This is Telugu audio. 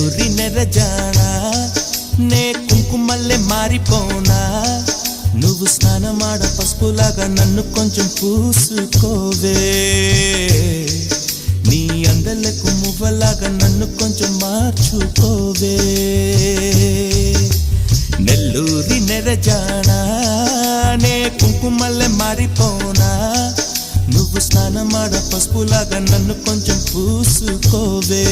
నెల్లూరి నెరజానా నే కుంకుమల్లె మారిపోనా నువ్వు స్నానమాడ పసుపులాగా నన్ను కొంచెం పూసుకోవే నీ అందలకు మువ్వలాగా నన్ను కొంచెం మార్చుకోవే నెల్లూరి నెరజానా నే కుంకుమల్లె మారిపోనా నువ్వు స్నానమాడ పసుపులాగా నన్ను కొంచెం పూసుకోవే